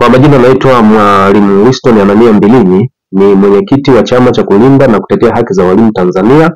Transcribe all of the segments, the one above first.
Kwa majina naitwa Mwalimu Winston Anania Mbilinyi, ni mwenyekiti wa chama cha kulinda na kutetea haki za walimu Tanzania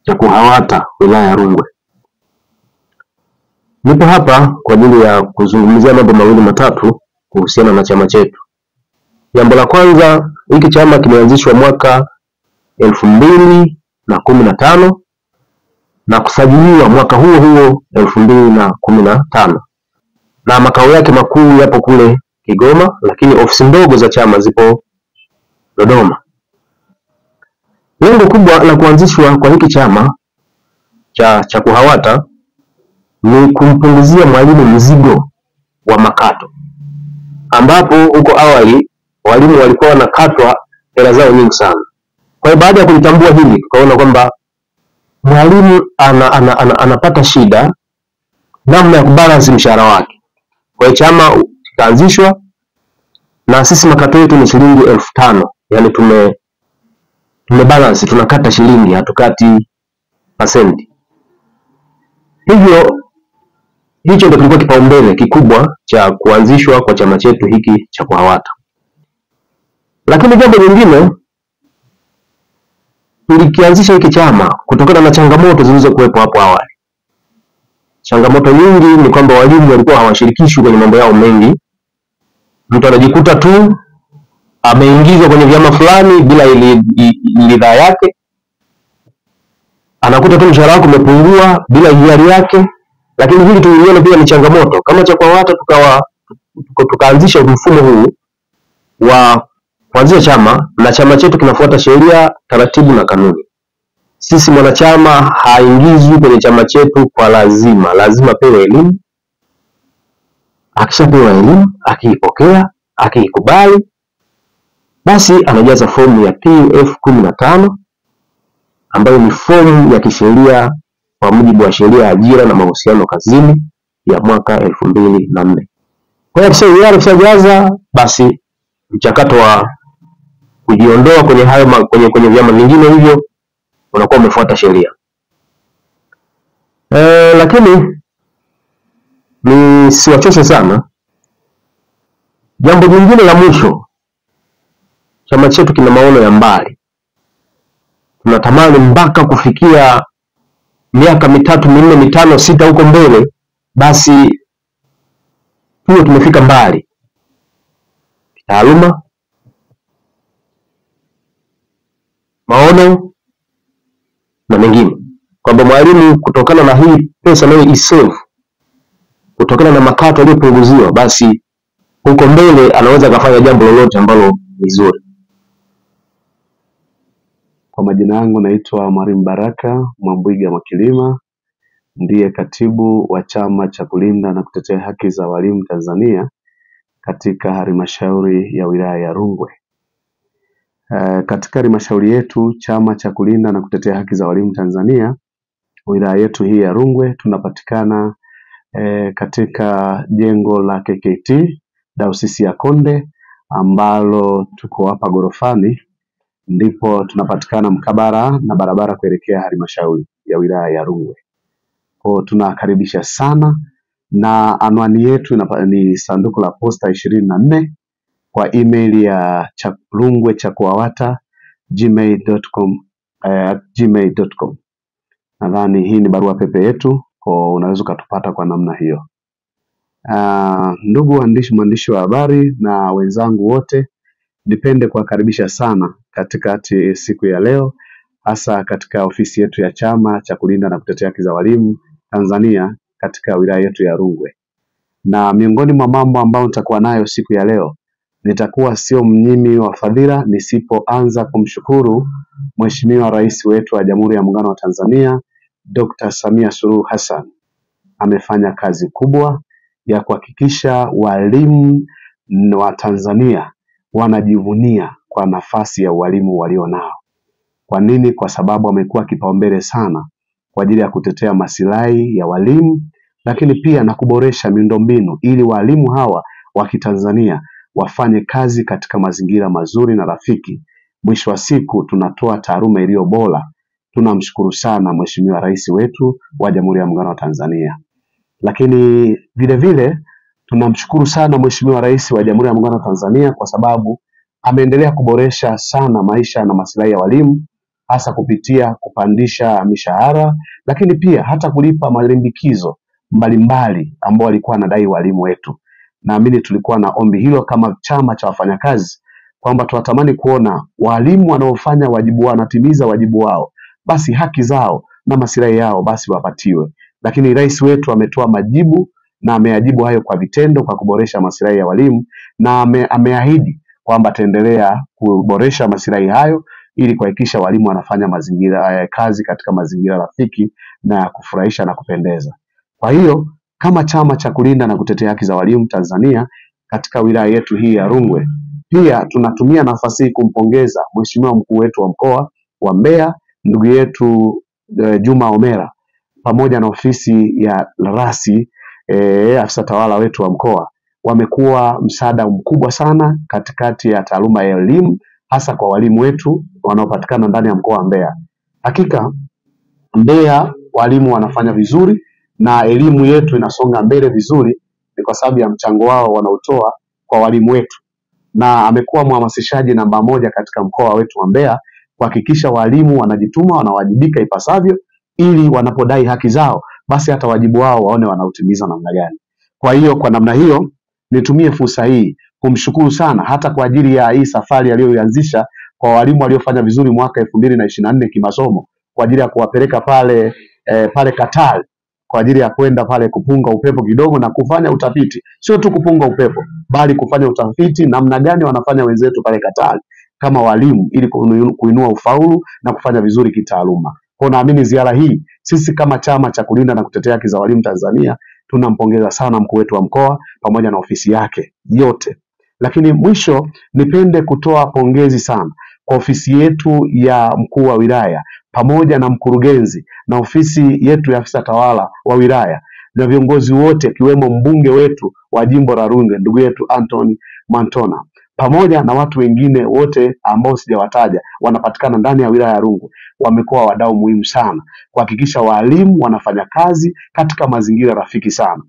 cha KUHAWATA wilaya ya Rungwe. Nipo hapa kwa ajili ya kuzungumzia mambo mawili matatu kuhusiana na chama chetu. Jambo la kwanza, hiki chama kimeanzishwa mwaka 2015 na kusajiliwa mwaka huo huo 2015. Na makao yake makuu yapo kule Kigoma, lakini ofisi ndogo za chama zipo Dodoma. Lengo kubwa la kuanzishwa kwa hiki chama cha KUHAWATA ni kumpunguzia mwalimu mzigo wa makato, ambapo huko awali walimu walikuwa wanakatwa hela zao nyingi sana. Kwa hiyo baada ya kulitambua hili, tukaona kwamba mwalimu anapata shida namna ya kubalance mshahara wake. Kwa hiyo chama kikaanzishwa, na sisi makato yetu ni shilingi 5,000. Yaani tume balance, tunakata shilingi, hatukati pasenti. Hivyo hicho ndio kilikuwa kipaumbele kikubwa cha kuanzishwa kwa chama chetu hiki cha KUHAWATA. Lakini jambo lingine, tulikianzisha hiki chama kutokana na changamoto zilizokuwepo hapo awali. Changamoto nyingi ni kwamba walimu walikuwa hawashirikishwi kwenye mambo yao mengi. Mtu anajikuta tu ameingizwa kwenye vyama fulani bila ridhaa yake. Anakuta tu mshahara wake umepungua bila hiari yake. Lakini hili tuliona pia ni changamoto. Kama cha KUHAWATA tukaanzisha mfumo huu wa kuanzisha chama, na chama chetu kinafuata sheria, taratibu na kanuni. Sisi mwanachama haingizwi kwenye chama chetu kwa lazima. Lazima pewe elimu. Akishapewa elimu, akiipokea, akiikubali, basi anajaza fomu ya PF 15 ambayo ni fomu ya kisheria kwa mujibu wa sheria ya ajira na mahusiano kazini ya mwaka 2004. Kwa hiyo akishajaza, basi mchakato wa kujiondoa kwenye hayo kwenye vyama vingine hivyo unakuwa umefuata sheria. Lakini ni siwachoshe sana. Jambo jingine la mwisho, chama chetu kina maono ya mbali. Tunatamani mpaka kufikia miaka 3, 4, 5, 6 huko mbele, basi tuwe tumefika mbali kitaaluma, maono na mengine. Kwamba mwalimu kutokana na hii pesa nayo isave, kutokana na makato aliyopunguziwa, basi huko mbele anaweza kufanya jambo lolote ambalo ni zuri. Kwa majina yangu naitwa Mwalimu Baraka Mwambwiga Mwakilima, ndiye katibu wa chama cha kulinda na kutetea haki za walimu Tanzania katika halmashauri ya wilaya ya Rungwe. Katika halmashauri yetu, chama cha kulinda na kutetea haki za walimu Tanzania wilaya yetu hii ya Rungwe, tunapatikana katika jengo la KKT Dayosisi ya Konde, ambalo tuko hapa gorofani, ndipo tunapatikana mkabara na barabara kuelekea halmashauri ya wilaya ya Rungwe. Kwa tunakaribisha sana, na anwani yetu ni sanduku la posta 24 kwa email ya rungwechakuhawata@gmail.com. Nadhani hii ni barua pepe yetu, kwa unaweza ukatupata kwa namna hiyo. Ndugu mwandishi wa habari na wenzangu wote, nipende kuwakaribisha sana katika siku ya leo, hasa katika ofisi yetu ya chama cha kulinda na kutetea haki za walimu Tanzania katika wilaya yetu ya Rungwe. Na miongoni mwa mambo ambayo nitakuwa nayo siku ya leo, nitakuwa sio mnyimi wa fadhila nisipoanza kumshukuru Mheshimiwa Rais wetu wa Jamhuri ya Muungano wa Tanzania, Dr. Samia Suluhu Hassan. Amefanya kazi kubwa ya kuhakikisha walimu wa Tanzania wanajivunia kwa nafasi ya walimu walionao. Kwa nini? Kwa sababu amekuwa kipaumbele sana kwa ajili ya kutetea masilahi ya walimu, lakini pia na kuboresha miundombinu ili walimu hawa wa Kitanzania wafanye kazi katika mazingira mazuri na rafiki. Mwisho wa siku tunatoa taaluma iliyo bora. Tunamshukuru sana Mheshimiwa Rais wetu wa Jamhuri ya Muungano wa Tanzania. Lakini vile vile Tunamshukuru sana Mheshimiwa Rais wa Jamhuri ya Muungano wa Tanzania kwa sababu ameendelea kuboresha sana maisha na maslahi ya walimu, hasa kupitia kupandisha mishahara, lakini pia hata kulipa malimbikizo mbalimbali ambao walikuwa wanadai walimu wetu. Naamini tulikuwa na ombi hilo kama chama cha wafanyakazi kwamba tunatamani kuona walimu wanaofanya wajibu wao, wanatimiza wajibu wao, basi haki zao na maslahi yao basi wapatiwe. Lakini rais wetu ametoa majibu na ameyajibu hayo kwa vitendo, kwa kuboresha maslahi ya walimu, na ameahidi kwamba ataendelea kuboresha maslahi hayo ili kuhakikisha walimu wanafanya mazingira ya kazi katika mazingira rafiki na ya kufurahisha na kupendeza. Kwa hiyo kama chama cha kulinda na kutetea haki za walimu Tanzania katika wilaya yetu hii ya Rungwe, pia tunatumia nafasi hii kumpongeza Mheshimiwa mkuu wetu wa mkoa wa Mbeya, ndugu yetu Juma Omera, pamoja na ofisi ya rasi afisa tawala wetu wa mkoa. Wamekuwa msaada mkubwa sana katikati ya taaluma ya elimu, hasa kwa walimu wetu wanaopatikana ndani ya mkoa wa Mbeya. Hakika Mbeya walimu wanafanya vizuri na elimu yetu inasonga mbele vizuri, ni kwa sababu ya mchango wao wanaotoa kwa walimu wetu, na amekuwa mhamasishaji namba moja katika mkoa wetu wa Mbeya kuhakikisha walimu wanajituma, wanawajibika ipasavyo, ili wanapodai haki zao basi hata wajibu wao waone wanautimiza namna gani. Kwa hiyo kwa namna hiyo nitumie fursa hii kumshukuru sana hata kwa ajili ya hii safari aliyoianzisha kwa walimu waliofanya vizuri mwaka 2024 kimasomo, kwa ajili ya kuwapeleka pale Qatar kwa ajili ya kwenda pale kupunga upepo kidogo na kufanya utafiti. Sio tu kupunga upepo, bali kufanya utafiti namna gani wanafanya wenzetu pale Qatar kama walimu, ili kuinua ufaulu na kufanya vizuri kitaaluma. Kwa naamini ziara hii, sisi kama chama cha kulinda na kutetea haki za walimu Tanzania tunampongeza sana mkuu wetu wa mkoa pamoja na ofisi yake yote. Lakini mwisho nipende kutoa pongezi sana kwa ofisi yetu ya mkuu wa wilaya pamoja na mkurugenzi na ofisi yetu ya afisa tawala wa wilaya na viongozi wote akiwemo mbunge wetu wa jimbo la Rungwe ndugu yetu Anthony Mantona, pamoja na watu wengine wote ambao sijawataja wanapatikana ndani ya wilaya ya Rungwe. Wamekuwa wadau muhimu sana kuhakikisha walimu wanafanya kazi katika mazingira rafiki sana.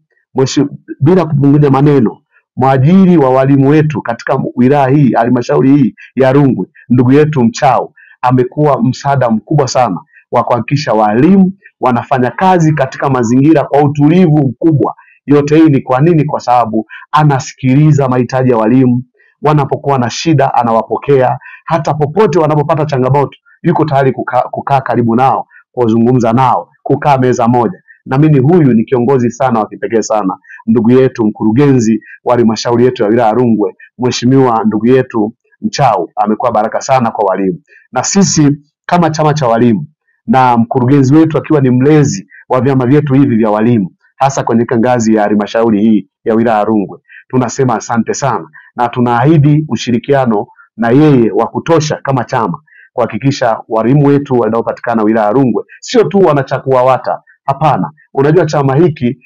Bila kupunguza maneno, mwajiri wa walimu wetu katika wilaya hii, halmashauri hii ya Rungwe, ndugu yetu Mchao, amekuwa msaada mkubwa sana wa kuhakikisha walimu wanafanya kazi katika mazingira kwa utulivu mkubwa. Yote hii ni kwa nini? Kwa sababu anasikiliza mahitaji ya walimu, wanapokuwa na shida anawapokea, hata popote wanapopata changamoto yuko tayari kukaa karibu nao, kuzungumza nao, kukaa meza moja. Na mimi huyu ni kiongozi sana wa kipekee sana, ndugu yetu mkurugenzi wa halmashauri yetu ya wilaya Rungwe, Mheshimiwa ndugu yetu Mchao, amekuwa baraka sana kwa walimu. Na sisi kama chama cha walimu na mkurugenzi wetu akiwa ni mlezi wa vyama vyetu hivi vya walimu, hasa kwenye ngazi ya halmashauri hii ya wilaya Rungwe, tunasema asante sana na tunaahidi ushirikiano na yeye wa kutosha kama chama kuhakikisha walimu wetu wanaopatikana wilaya Rungwe sio tu wanachakuawata. Hapana, unajua chama hiki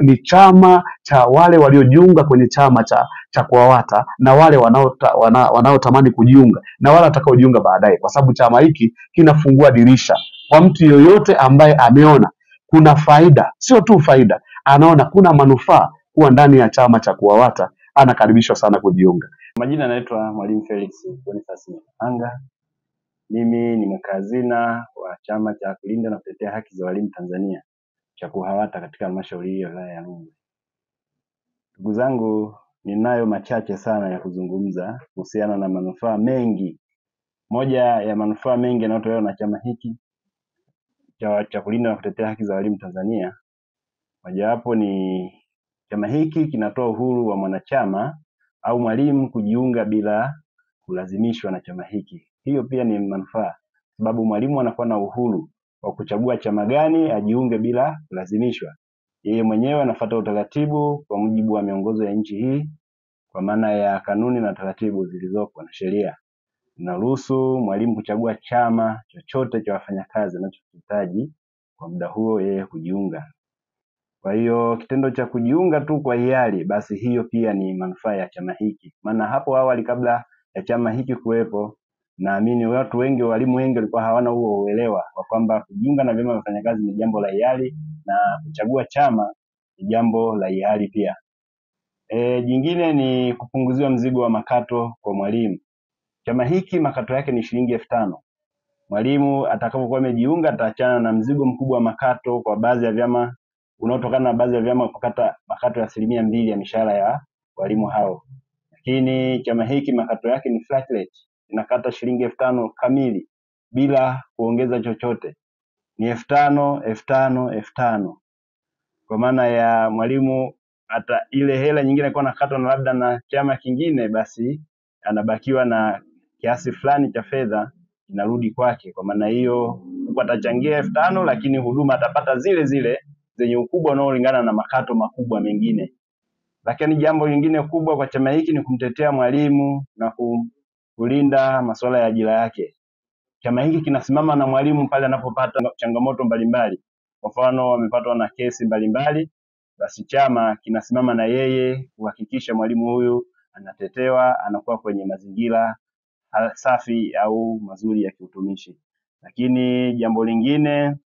ni chama cha wale waliojiunga kwenye chama cha KUWAWATA na wale wanaotamani kujiunga na wale watakaojiunga baadaye, kwa sababu chama hiki kinafungua dirisha kwa mtu yoyote ambaye ameona kuna faida, sio tu faida, anaona kuna manufaa kuwa ndani ya chama cha KUWAWATA, anakaribishwa sana kujiunga. Majina naitwa Mwalimu Felix Boniface Anga. Mimi ni mkazina wa chama cha kulinda na kutetea haki za walimu Tanzania cha KUWAWATA katika halmashauri ya wilaya ya Rungwe. Ndugu zangu, ninayo machache sana ya kuzungumza kuhusiana na manufaa mengi. Moja ya manufaa mengi yanayotolewa na chama hiki cha kulinda na kutetea haki za walimu Tanzania, mojawapo ni chama hiki kinatoa uhuru wa mwanachama au mwalimu kujiunga bila kulazimishwa na chama hiki. Hiyo pia ni manufaa, sababu mwalimu anakuwa na uhuru wa kuchagua chama gani ajiunge bila kulazimishwa. Yeye mwenyewe anafuata utaratibu kwa mujibu wa miongozo ya nchi hii, kwa maana ya kanuni na taratibu zilizopo na sheria. Inaruhusu mwalimu kuchagua chama chochote cha wafanyakazi anachohitaji kwa muda huo yeye kujiunga. Kwa hiyo kitendo cha kujiunga tu kwa hiari, basi hiyo pia ni manufaa ya chama hiki. Maana hapo awali kabla ya chama hiki kuwepo, naamini watu wengi, walimu wengi walikuwa hawana huo uelewa wa kwamba kujiunga na vyama vya wafanyakazi ni jambo la hiari na kuchagua chama ni jambo la hiari pia. Jingine ni kupunguziwa mzigo wa makato kwa mwalimu. Chama hiki makato yake ni shilingi 5,000. Mwalimu atakapokuwa amejiunga ataachana na mzigo mkubwa wa makato kwa baadhi ya vyama unaotokana na baadhi ya vyama kukata makato ya 2% ya mishahara ya walimu hao. Lakini chama hiki makato yake ni flat rate, inakata shilingi 5,000 kamili bila kuongeza chochote. Ni 5,000, 5,000, 5,000. Kwa maana ya mwalimu hata ile hela nyingine alikuwa anakatwa na labda na chama kingine, basi anabakiwa na kiasi fulani cha fedha inarudi kwake. Kwa maana hiyo huko atachangia 5,000 lakini huduma atapata zile zile zenye ukubwa unaolingana na makato makubwa mengine. Lakini jambo lingine kubwa kwa chama hiki ni kumtetea mwalimu na kulinda masuala ya ajira yake. Chama hiki kinasimama na mwalimu pale anapopata changamoto mbalimbali. Kwa mfano amepatwa na kesi mbalimbali, basi chama kinasimama na yeye kuhakikisha mwalimu huyu anatetewa, anakuwa kwenye mazingira safi au mazuri ya kiutumishi. Lakini jambo lingine,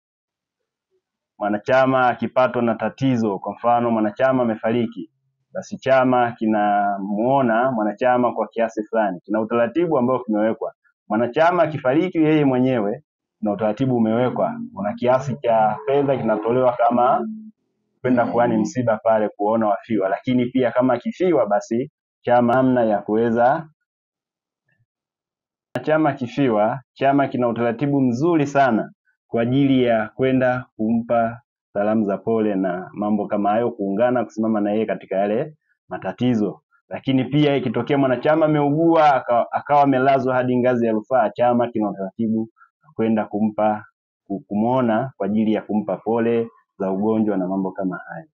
mwanachama akipatwa na tatizo, kwa mfano mwanachama amefariki, basi chama kinamuona mwanachama kwa kiasi fulani. Kina utaratibu ambao kimewekwa. Mwanachama akifariki yeye mwenyewe na utaratibu umewekwa, kuna kiasi cha fedha kinatolewa kama kwenda kuani msiba pale kuona wafiwa. Lakini pia kama akifiwa, basi chama namna ya kuweza, chama kifiwa, chama kina utaratibu mzuri sana kwa ajili ya kwenda kumpa salamu za pole na mambo kama hayo, kuungana kusimama na yeye katika yale matatizo. Lakini pia ikitokea mwanachama ameugua akawa amelazwa hadi ngazi ya rufaa, chama kina utaratibu kwenda kumuona kwa ajili ya kumpa pole za ugonjwa na mambo kama hayo.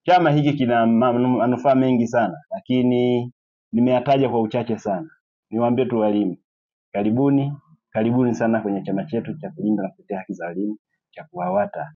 Chama hiki kina manufaa mengi sana, lakini nimeyataja kwa uchache sana. Niwaambie tu walimu, karibuni sana kwenye chama chetu cha kulinda na kutetea haki za walimu cha KUHAWATA.